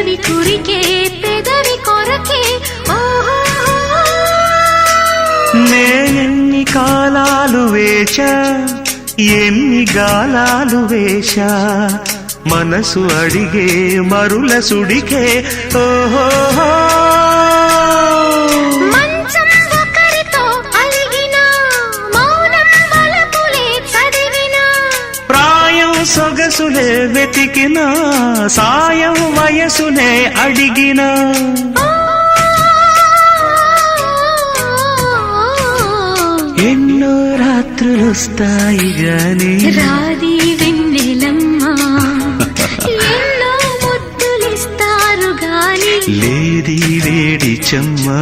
పెదవి కురికే పెదవి కొరకే నేనెన్ని కాలాలు వేచా ఎన్ని గాలాలు వేశా మనసు అడిగే మరుల సుడికే ఓహో మంచం ఒకరితో అలిగిన మౌనం వలపులే చదివిన ప్రాయం సొగసులే వెతికిన సాయం వయసునే అడిగిన ఎన్నో రాత్రులొస్తాయి గాని రాది వెన్నెలమ్మా ఎన్నో ముద్దులిస్తారు గాని లేది వేడి చెమ్మా